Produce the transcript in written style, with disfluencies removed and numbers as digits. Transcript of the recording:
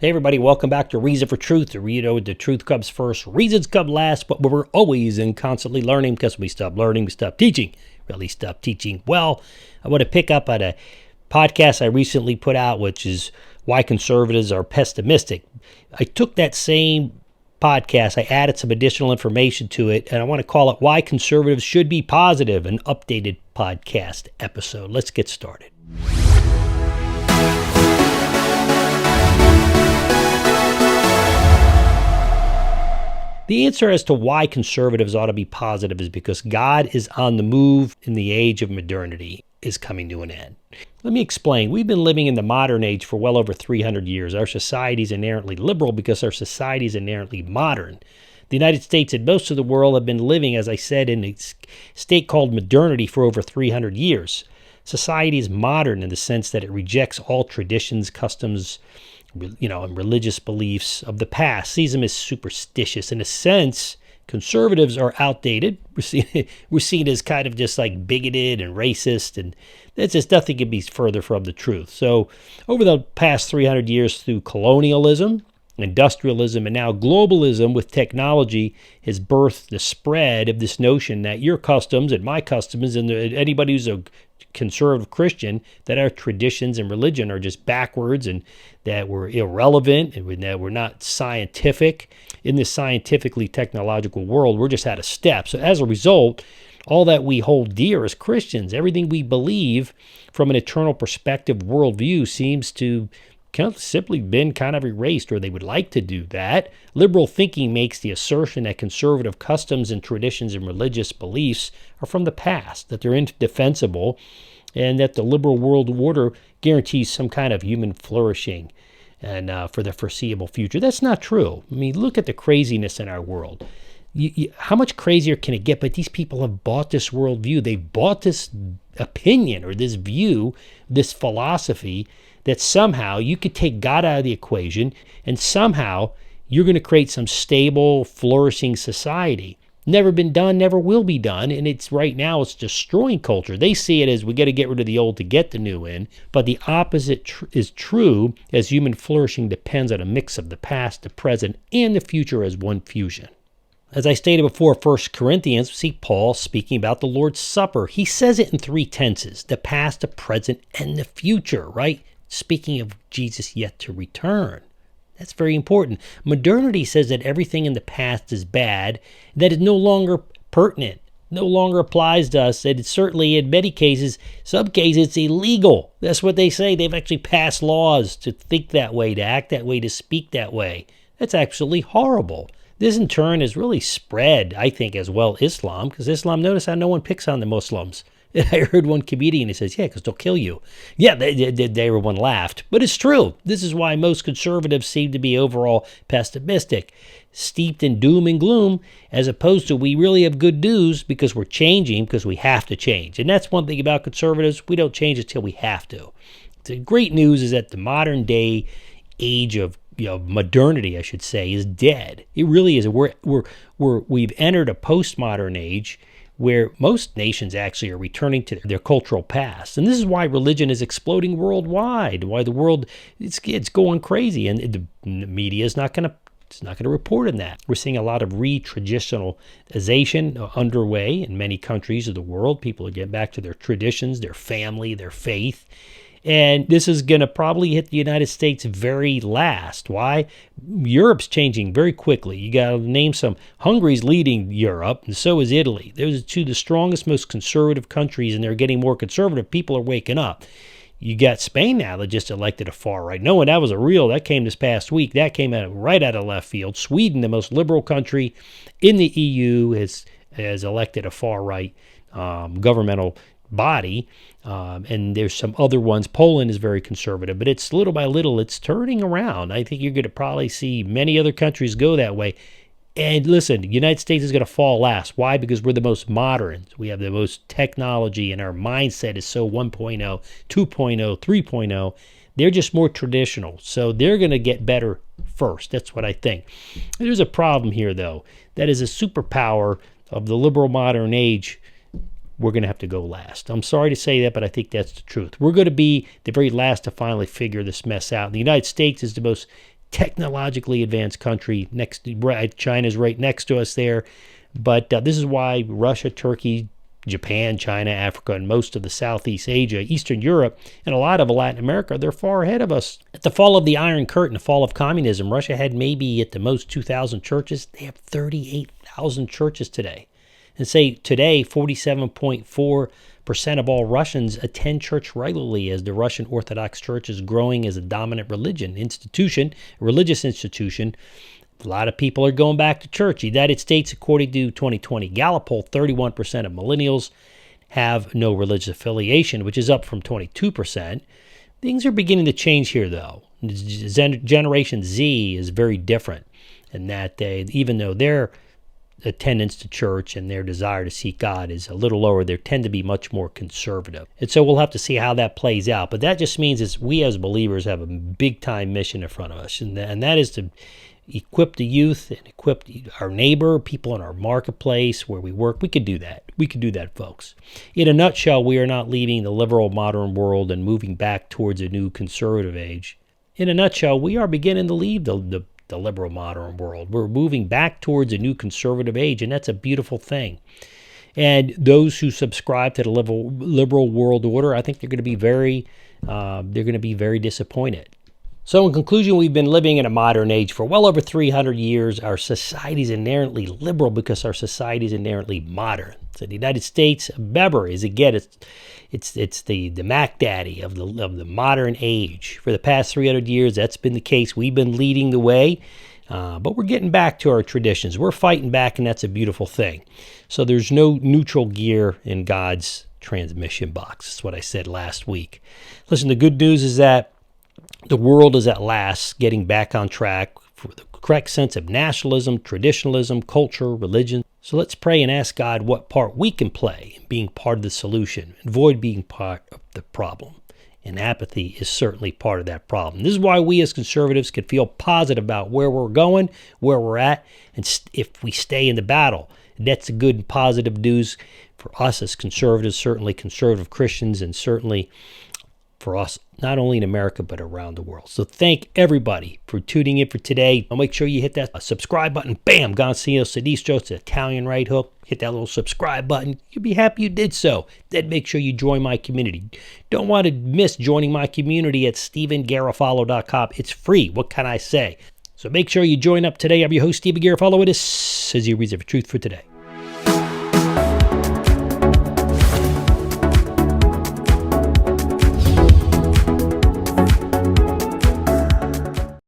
Hey everybody, welcome back to Reason for Truth. The truth comes first, reasons come last, but we're always and constantly learning because we stop learning, we stop teaching. Really stop teaching. Well, I want to pick up on a podcast I recently put out, which is Why Conservatives Are Pessimistic. I took that same podcast, I added some additional information to it, and I want to call it Why Conservatives Should Be Positive, an updated podcast episode. Let's get started. The answer as to why conservatives ought to be positive is because God is on the move and the age of modernity is coming to an end. Let me explain. We've been living in the modern age for well over 300 years. Our society is inherently liberal because our society is inherently modern. The United States and most of the world have been living, as I said, in a state called modernity for over 300 years. Society is modern in the sense that it rejects all traditions, customs, and religious beliefs of the past, sees them as superstitious. In a sense, conservatives are outdated. We're seen as kind of just like bigoted and racist, and that's just nothing can be further from the truth. So over the past 300 years, through colonialism, industrialism, and now globalism with technology, has birthed the spread of this notion that your customs and my customs and anybody who's a conservative Christian, that our traditions and religion are just backwards and that we're irrelevant and that we're not scientific. In this scientifically technological world, we're just out of step. So as a result, all that we hold dear as Christians, everything we believe from an eternal perspective worldview seems to simply been kind of erased, or they would like to do that. Liberal thinking makes the assertion that conservative customs and traditions and religious beliefs are from the past, that they're indefensible, and that the liberal world order guarantees some kind of human flourishing and for the foreseeable future. That's not true. I mean, look at the craziness in our world. How much crazier can it get? But these people have bought this worldview. They've bought this opinion or this view, this philosophy, that somehow you could take God out of the equation and somehow you're going to create some stable, flourishing society. Never been done, never will be done, and it's right now it's destroying culture. They see it as we got to get rid of the old to get the new in, but the opposite is true, as human flourishing depends on a mix of the past, the present, and the future as one fusion. As I stated before, 1 Corinthians, see Paul speaking about the Lord's Supper. He says it in three tenses, the past, the present, and the future, right? Speaking of Jesus yet to return. That's very important. Modernity says that everything in the past is bad, that is no longer pertinent, no longer applies to us, and it's certainly in many cases, some cases it's illegal. That's what they say. They've actually passed laws to think that way, to act that way, to speak that way. That's absolutely horrible. This in turn has really spread, I think, as well Islam, because Islam, notice how no one picks on the Muslims. I heard one comedian, he says, yeah, because they'll kill you. Yeah, everyone laughed. But it's true. This is why most conservatives seem to be overall pessimistic, steeped in doom and gloom, as opposed to we really have good news because we're changing, because we have to change. And that's one thing about conservatives. We don't change until we have to. The great news is that the modern day age of modernity, I should say, is dead. It really is. We've entered a postmodern age where most nations actually are returning to their cultural past. And this is why religion is exploding worldwide, why the world, it's going crazy, and the media is not going to report on that. We're seeing a lot of re-traditionalization underway in many countries of the world. People are getting back to their traditions, their family, their faith. And this is going to probably hit the United States very last. Why? Europe's changing very quickly. You got to name some. Hungary's leading Europe, and so is Italy. Those are two of the strongest, most conservative countries, and they're getting more conservative. People are waking up. You got Spain now that just elected a far right. No, and that came this past week. That came right out of left field. Sweden, the most liberal country in the EU, has elected a far right governmental body, and there's some other ones. Poland is very conservative, but it's little by little, it's turning around. I think you're going to probably see many other countries go that way. And listen, the United States is going to fall last. Why? Because we're the most modern. We have the most technology, and our mindset is so 1.0, 2.0, 3.0. They're just more traditional, so they're going to get better first. That's what I think. There's a problem here, though. That is a superpower of the liberal modern age. We're going to have to go last. I'm sorry to say that, but I think that's the truth. We're going to be the very last to finally figure this mess out. The United States is the most technologically advanced country. China's right next to us there. But this is why Russia, Turkey, Japan, China, Africa, and most of the Southeast Asia, Eastern Europe, and a lot of Latin America, they're far ahead of us. At the fall of the Iron Curtain, the fall of communism, Russia had maybe at the most 2,000 churches. They have 38,000 churches today. And say today, 47.4% of all Russians attend church regularly, as the Russian Orthodox Church is growing as a dominant religious institution. A lot of people are going back to church. The United States, according to 2020 Gallup poll, 31% of millennials have no religious affiliation, which is up from 22%. Things are beginning to change here, though. Generation Z is very different in that even though their attendance to church and their desire to seek God is a little lower, they tend to be much more conservative. And so we'll have to see how that plays out. But that just means is we as believers have a big-time mission in front of us, and that is to equip the youth and equip our neighbor, people in our marketplace where we work. We could do that. We could do that, folks. In a nutshell, we are not leaving the liberal modern world and moving back towards a new conservative age. In a nutshell, we are beginning to leave the liberal modern world. We're moving back towards a new conservative age, and that's a beautiful thing. And those who subscribe to the liberal world order, I think they're going to be very disappointed. So in conclusion, we've been living in a modern age for well over 300 years. Our society is inherently liberal because our society is inherently modern. So the United States, Weber is again, it's the Mac Daddy of the modern age. For the past 300 years, that's been the case. We've been leading the way, but we're getting back to our traditions. We're fighting back, and that's a beautiful thing. So there's no neutral gear in God's transmission box. That's what I said last week. Listen, the good news is that the world is at last getting back on track for the correct sense of nationalism, traditionalism, culture, religion. So let's pray and ask God what part we can play in being part of the solution, avoid being part of the problem. And apathy is certainly part of that problem. This is why we as conservatives can feel positive about where we're going, where we're at, and if we stay in the battle. That's the good and positive news for us as conservatives, certainly conservative Christians, and certainly for us, not only in America, but around the world. So thank everybody for tuning in for today. I'll make sure you hit that subscribe button. Bam! Gonzalo Sinistro. It's an Italian right hook. Hit that little subscribe button. You'll be happy you did so. Then make sure you join my community. Don't want to miss joining my community at StephenGarofalo.com. It's free. What can I say? So make sure you join up today. I'm your host, Stephen Garofalo. This is your Reason for Truth for today.